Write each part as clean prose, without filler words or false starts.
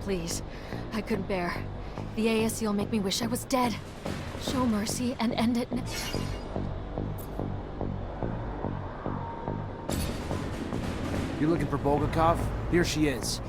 please. I couldn't bear. The ASC will make me wish I was dead. Show mercy and end it now. You looking for Bulgakov? Here she is.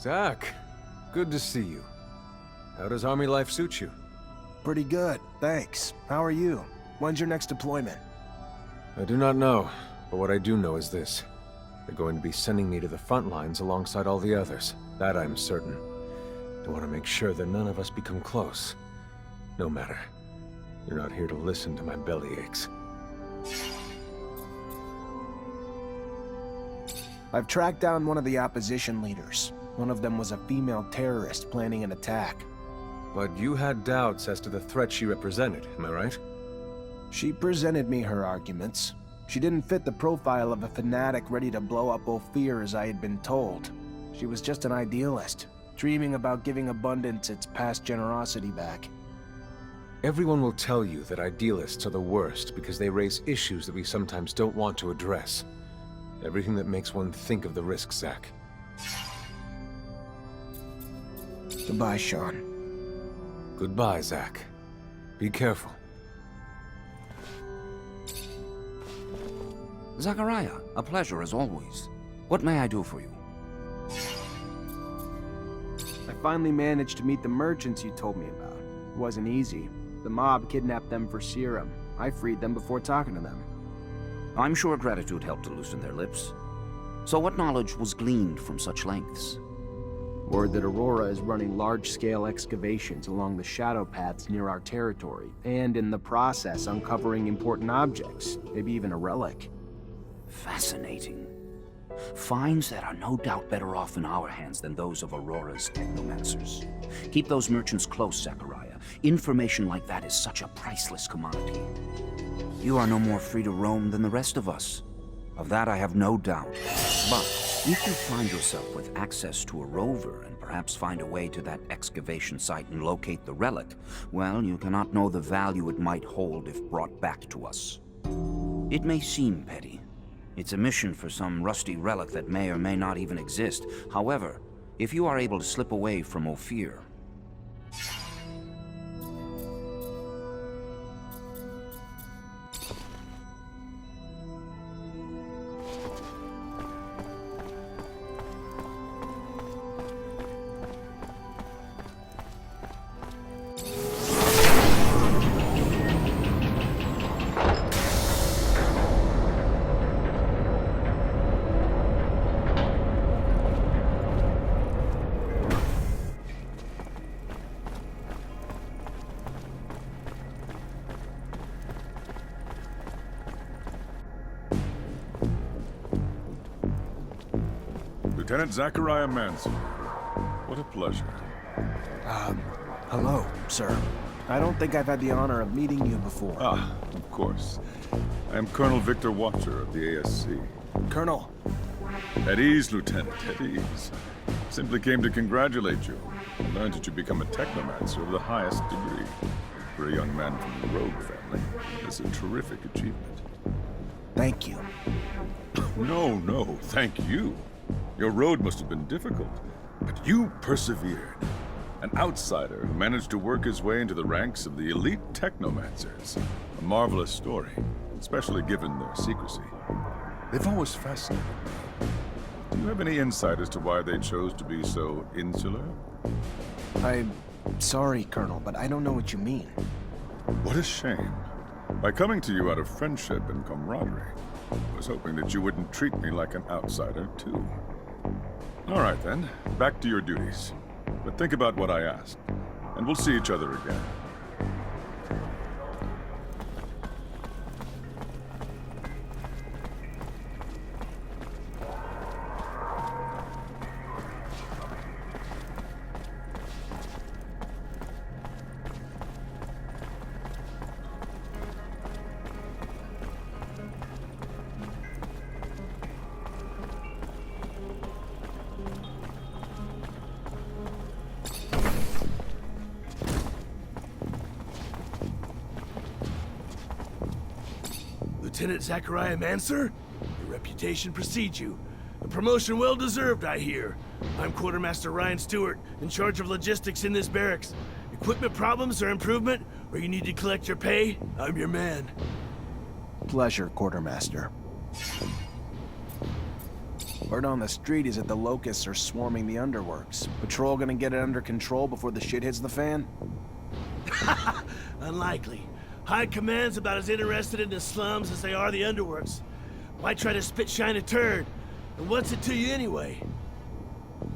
Zach, good to see you. How does army life suit you? Pretty good, thanks. How are you? When's your next deployment? I do not know, but what I do know is this. They're going to be sending me to the front lines alongside all the others. That I'm certain. I want to make sure that none of us become close. No matter. You're not here to listen to my belly aches. I've tracked down one of the opposition leaders. One of them was a female terrorist planning an attack. But you had doubts as to the threat she represented, am I right? She presented me her arguments. She didn't fit the profile of a fanatic ready to blow up Ophir as I had been told. She was just an idealist, dreaming about giving abundance its past generosity back. Everyone will tell you that idealists are the worst because they raise issues that we sometimes don't want to address. Everything that makes one think of the risk, Zach. Goodbye, Sean. Goodbye, Zach. Be careful. Zachariah, a pleasure as always. What may I do for you? I finally managed to meet the merchants you told me about. It wasn't easy. The mob kidnapped them for Serum. I freed them before talking to them. I'm sure gratitude helped to loosen their lips. So what knowledge was gleaned from such lengths? Word that Aurora is running large-scale excavations along the shadow paths near our territory, and in the process uncovering important objects, maybe even a relic. Fascinating. Finds that are no doubt better off in our hands than those of Aurora's Technomancers. Keep those merchants close, Zechariah. Information like that is such a priceless commodity. You are no more free to roam than the rest of us. Of that I have no doubt. But if you find yourself with access to a rover and perhaps find a way to that excavation site and locate the relic, well, you cannot know the value it might hold if brought back to us. It may seem petty. It's a mission for some rusty relic that may or may not even exist. However, if you are able to slip away from Ophir, Lieutenant Zachariah Mansur. What a pleasure. Hello, sir. I don't think I've had the honor of meeting you before. Ah, of course. I am Colonel Victor Watcher of the ASC. Colonel, At ease, Lieutenant, at ease. Simply came to congratulate you. I learned that you become a Technomancer of the highest degree. For a young man from the Rogue family, it's a terrific achievement. thank you. No, thank you. Your road must have been difficult, but you persevered. An outsider who managed to work his way into the ranks of the elite Technomancers. A marvelous story, especially given their secrecy. They've always fascinated me. Do you have any insight as to why they chose to be so insular? I'm sorry, Colonel, but I don't know what you mean. What a shame. By coming to you out of friendship and camaraderie, I was hoping that you wouldn't treat me like an outsider, too. All right, then. Back to your duties. But think about what I asked, and we'll see each other again. Lieutenant Zechariah Mansur? Your reputation precedes you. A promotion well deserved, I hear. I'm Quartermaster Stewart, in charge of logistics in this barracks. Equipment problems or improvement, or you need to collect your pay? I'm your man. Pleasure, Quartermaster. Word on the street is that the locusts are swarming the underworks. Patrol gonna get it under control before the shit hits the fan? Unlikely. High Command's about as interested in the slums as they are the underworks. Why try to spit-shine a turd? And what's it to you anyway?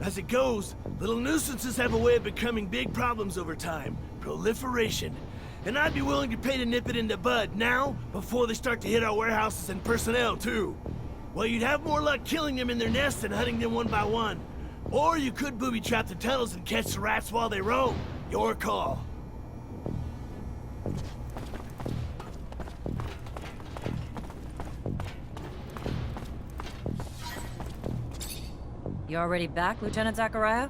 As it goes, little nuisances have a way of becoming big problems over time. Proliferation. And I'd be willing to pay to nip it in the bud now, before they start to hit our warehouses and personnel, too. Well, you'd have more luck killing them in their nests than hunting them one by one. Or you could booby-trap the tunnels and catch the rats while they roam. Your call. You already back, Lieutenant Zachariah?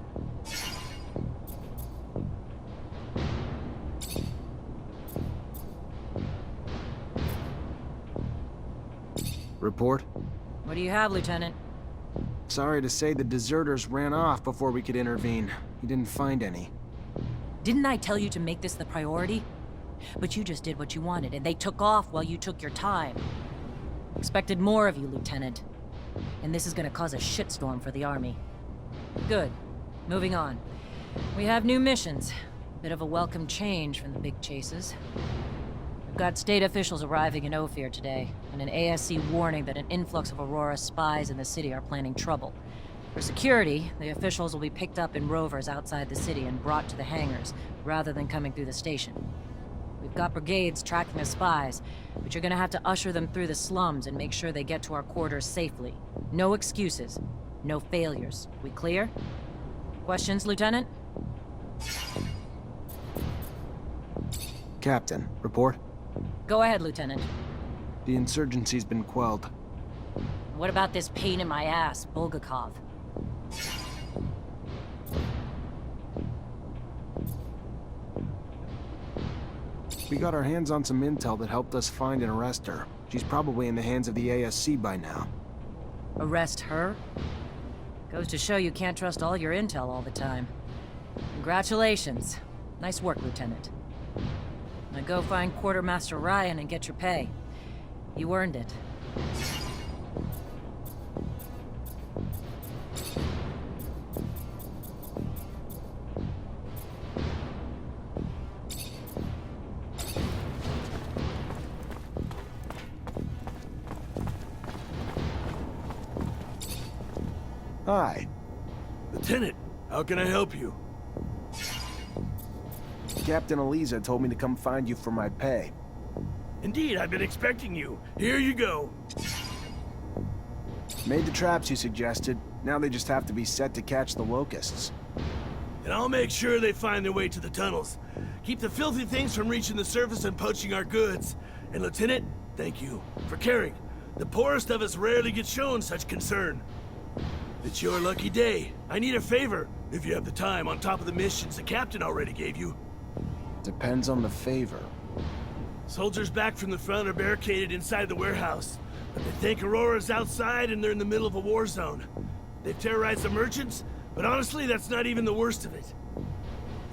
Report? What do you have, Lieutenant? Sorry to say the deserters ran off before we could intervene. He didn't find any. Didn't I tell you to make this the priority? But you just did what you wanted, and they took off while you took your time. Expected more of you, Lieutenant. And this is gonna cause a shitstorm for the Army. Good. Moving on. We have new missions. Bit of a welcome change from the big chases. We've got state officials arriving in Ophir today, and an ASC warning that an influx of Aurora spies in the city are planning trouble. For security, the officials will be picked up in rovers outside the city and brought to the hangars, rather than coming through the station. We've got brigades tracking the spies, but you're gonna have to usher them through the slums and make sure they get to our quarters safely. No excuses. No failures. We clear? Questions, Lieutenant? Captain, report? Go ahead, Lieutenant. The insurgency's been quelled. What about this pain in my ass, Bulgakov? We got our hands on some intel that helped us find and arrest her. She's probably in the hands of the ASC by now. Arrest her? Goes to show you can't trust all your intel all the time. Congratulations. Nice work, Lieutenant. Now go find Quartermaster Ryan and get your pay. You earned it. Hi. Lieutenant, how can I help you? Captain ELISA told me to come find you for my pay. Indeed, I've been expecting you. Here you go. Made the traps you suggested. Now they just have to be set to catch the locusts. and I'll make sure they find their way to the tunnels. Keep the filthy things from reaching the surface and poaching our goods. And Lieutenant, thank you for caring. The poorest of us rarely get shown such concern. It's your lucky day. I need a favor, if you have the time, on top of the missions the captain already gave you. Depends on the favor. Soldiers back from the front are barricaded inside the warehouse. But they think Aurora's outside and they're in the middle of a war zone. They've terrorized the merchants, but honestly, that's not even the worst of it.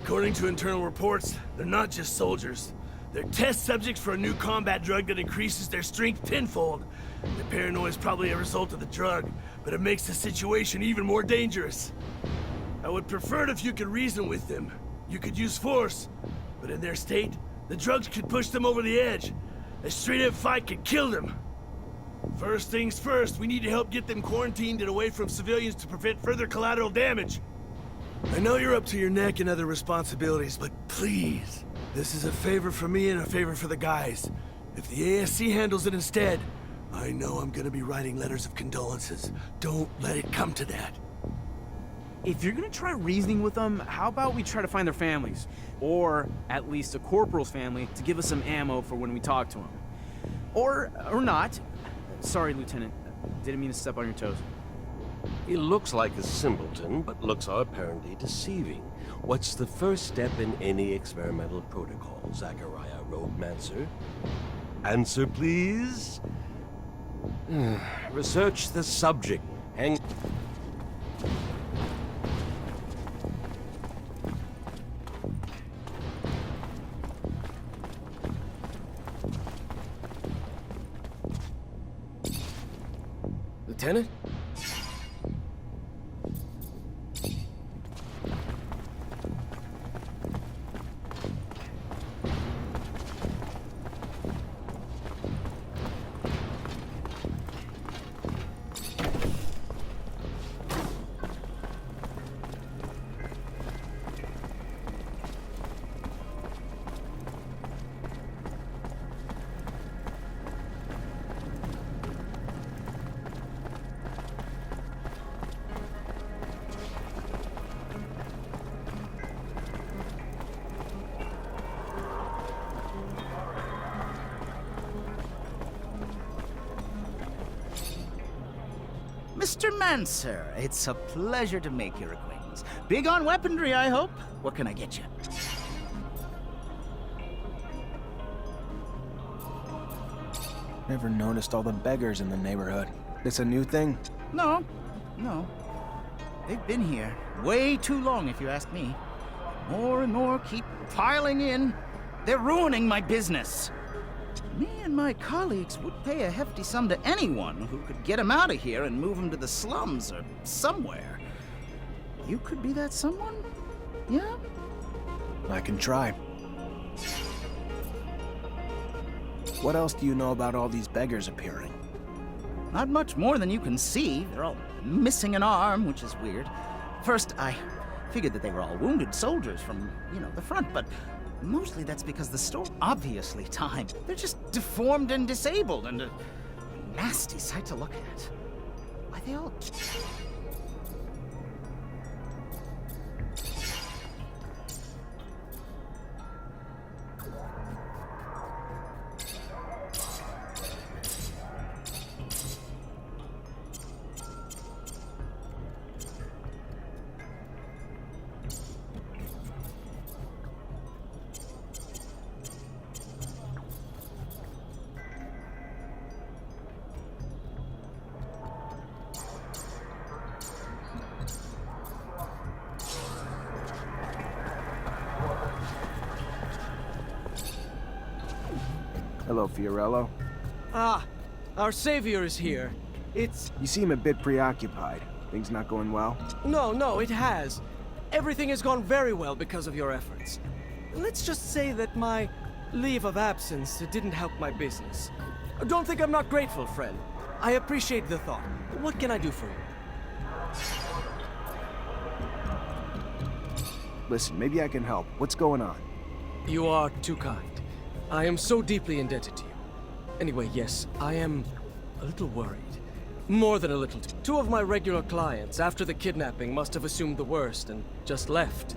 According to internal reports, they're not just soldiers. They're test subjects for a new combat drug that increases their strength tenfold. The paranoia is probably a result of the drug, but it makes the situation even more dangerous. I would prefer it if you could reason with them. You could use force, but in their state, the drugs could push them over the edge. A straight-up fight could kill them. First things first, we need to help get them quarantined and away from civilians to prevent further collateral damage. I know you're up to your neck in other responsibilities, but please, this is a favor for me and a favor for the guys. If the ASC handles it instead, I know I'm gonna be writing letters of condolences. Don't let it come to that. If you're gonna try reasoning with them, how about we try to find their families? Or at least a corporal's family to give us some ammo for when we talk to them. Or not. Sorry, Lieutenant. Didn't mean to step on your toes. He looks like a simpleton, but looks are apparently deceiving. What's the first step in any experimental protocol, Zechariah Mansur? Answer, please. Research the subject. Hang... Lieutenant? Mr. Mansur, it's a pleasure to make your acquaintance. Big on weaponry, I hope. What can I get you? Never noticed all the beggars in the neighborhood. This a new thing? No. They've been here way too long, if you ask me. More and more keep piling in. They're ruining my business. Me and my colleagues would pay a hefty sum to anyone who could get them out of here and move them to the slums or somewhere. You could be that someone? Yeah? I can try. What else do you know about all these beggars appearing? Not much more than you can see. They're all missing an arm, which is weird. First, I figured that they were all wounded soldiers from, the front, but mostly that's because the store obviously timed. They're just deformed and disabled and a nasty sight to look at. Why they all... Hello, Fiorello. Ah, our savior is here. You seem a bit preoccupied. Things not going well? No, it has. Everything has gone very well because of your efforts. Let's just say that my leave of absence didn't help my business. Don't think I'm not grateful, friend. I appreciate the thought. What can I do for you? Listen, maybe I can help. What's going on? You are too kind. I am so deeply indebted to you. Anyway, yes, I am a little worried. More than a little. Two of my regular clients, after the kidnapping, must have assumed the worst and just left.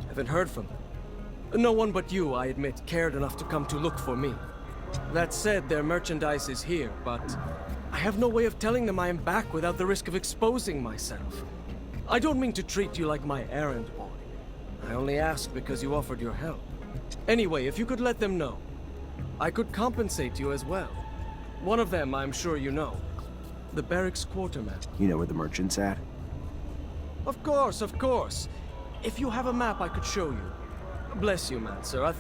Haven't heard from them. No one but you, I admit, cared enough to come to look for me. That said, their merchandise is here, but I have no way of telling them I am back without the risk of exposing myself. I don't mean to treat you like my errand boy. I only ask because you offered your help. Anyway, if you could let them know, I could compensate you as well. One of them, I'm sure you know. The barracks quartermaster. You know where the merchant's at? Of course, of course. If you have a map, I could show you. Bless you, Mansur.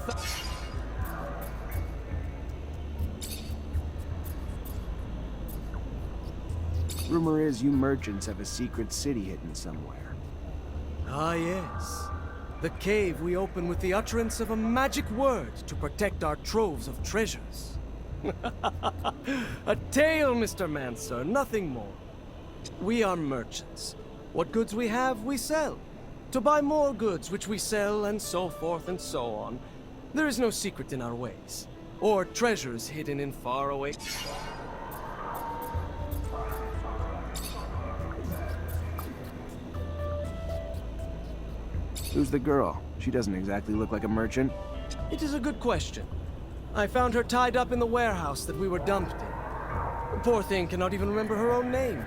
Rumor is you merchants have a secret city hidden somewhere. Ah, yes. The cave we open with the utterance of a magic word to protect our troves of treasures. A tale, Mr. Mansur, nothing more. We are merchants. What goods we have, we sell. To buy more goods, which we sell, and so forth and so on. There is no secret in our ways. Or treasures hidden in faraway... Who's the girl? She doesn't exactly look like a merchant. It is a good question. I found her tied up in the warehouse that we were dumped in. The poor thing cannot even remember her own name.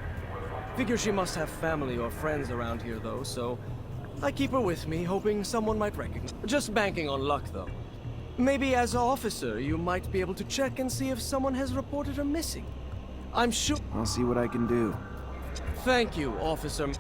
Figure she must have family or friends around here, though, so I keep her with me, hoping someone might recognize. Just banking on luck, though. Maybe as an officer, you might be able to check and see if someone has reported her missing. I'm sure... I'll see what I can do. Thank you, officer.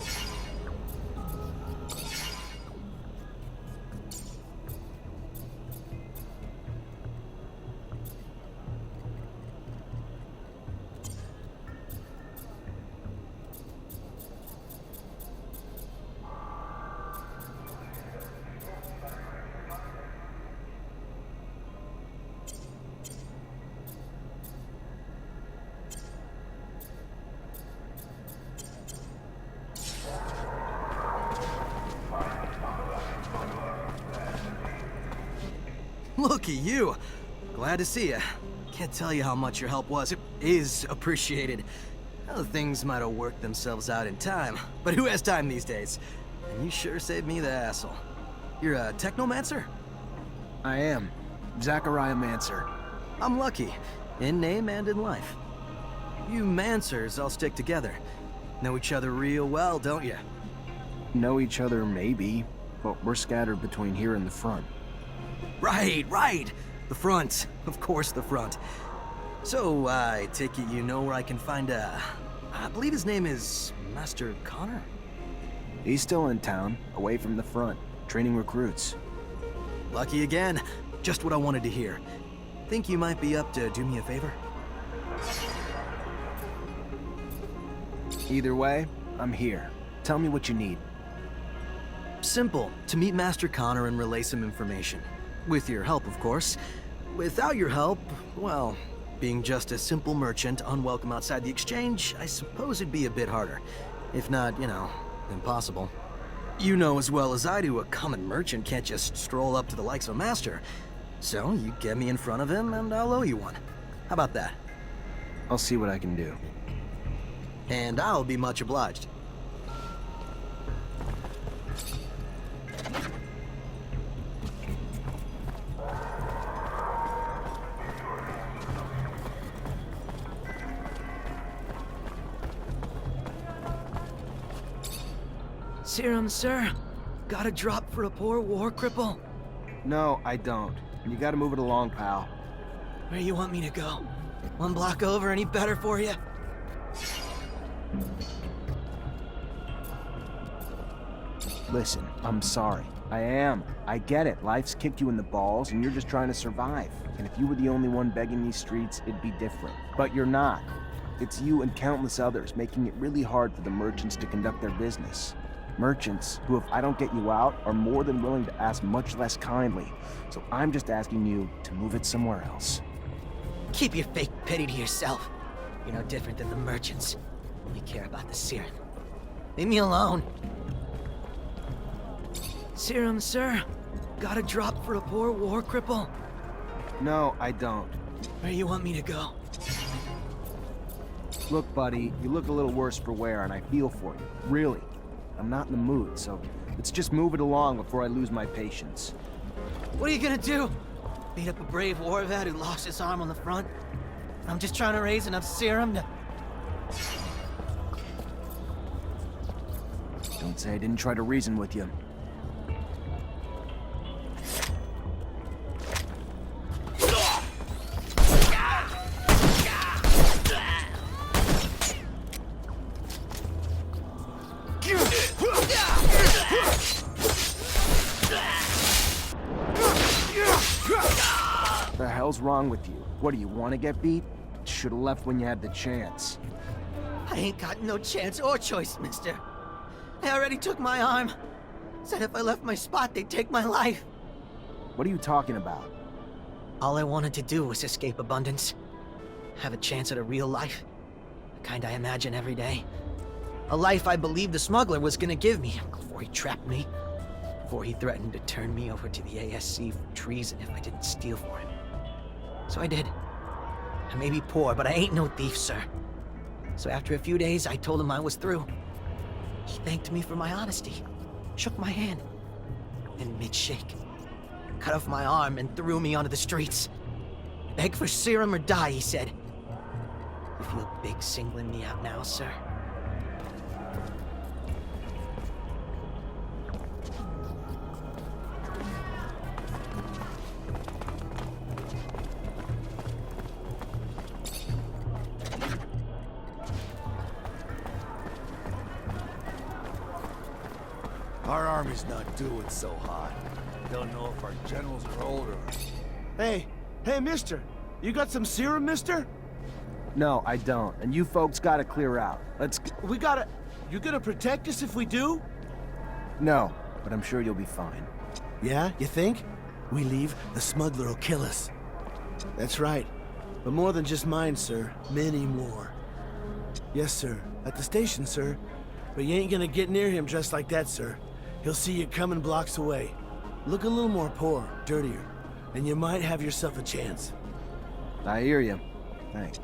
Look at you. Glad to see you. Can't tell you how much your help was. It is appreciated. Well, things might have worked themselves out in time, but who has time these days? And you sure saved me the hassle. You're a Technomancer? I am. Zechariah Mansur. I'm lucky. In name and in life. You Mansurs all stick together. Know each other real well, don't you? Know each other, maybe, but we're scattered between here and the front. Right. The front. Of course, the front. So, I take it you know where I can find I believe his name is Master Connor? He's still in town, away from the front, training recruits. Lucky again. Just what I wanted to hear. Think you might be up to do me a favor? Either way, I'm here. Tell me what you need. Simple. To meet Master Connor and relay some information. With your help, of course. Without your help, well, being just a simple merchant, unwelcome outside the exchange, I suppose it'd be a bit harder. If not, impossible. You know as well as I do, a common merchant can't just stroll up to the likes of a master. So, you get me in front of him, and I'll owe you one. How about that? I'll see what I can do. And I'll be much obliged. Serum, sir. Got a drop for a poor war cripple? No, I don't. You gotta move it along, pal. Where you want me to go? One block over, any better for you? Listen, I'm sorry. I am. I get it. Life's kicked you in the balls, and you're just trying to survive. And if you were the only one begging these streets, it'd be different. But you're not. It's you and countless others making it really hard for the merchants to conduct their business. Merchants who, if I don't get you out, are more than willing to ask much less kindly. So I'm just asking you to move it somewhere else. Keep your fake pity to yourself. You're no different than the merchants. Only care about the Serum. Leave me alone. Serum, sir. Got a drop for a poor war cripple? No, I don't. Where you want me to go? Look, buddy, you look a little worse for wear, and I feel for you. Really. I'm not in the mood, so let's just move it along before I lose my patience. What are you gonna do? Beat up a brave war vet who lost his arm on the front? I'm just trying to raise enough serum to... Don't say I didn't try to reason with you. What the hell's wrong with you? What, do you want to get beat? Should have left when you had the chance. I ain't got no chance or choice, mister. They already took my arm. Said if I left my spot, they'd take my life. What are you talking about? All I wanted to do was escape abundance. Have a chance at a real life. The kind I imagine every day. A life I believed the smuggler was gonna give me before he trapped me. Before he threatened to turn me over to the ASC for treason if I didn't steal for him. So I did. I may be poor, but I ain't no thief, sir. So after a few days, I told him I was through. He thanked me for my honesty, shook my hand, and mid-shake, cut off my arm and threw me onto the streets. Beg for serum or die, he said. You feel big singling me out now, sir? Our army's not doing so hot. Don't know if our generals are old or... Hey, mister! You got some serum, mister? No, I don't. And you folks gotta clear out. We gotta... You gonna protect us if we do? No, but I'm sure you'll be fine. Yeah, you think? We leave, the smuggler will kill us. That's right. But more than just mine, sir. Many more. Yes, sir. At the station, sir. But you ain't gonna get near him dressed like that, sir. He'll see you coming blocks away. Look a little more poor, dirtier, and you might have yourself a chance. I hear you. Thanks.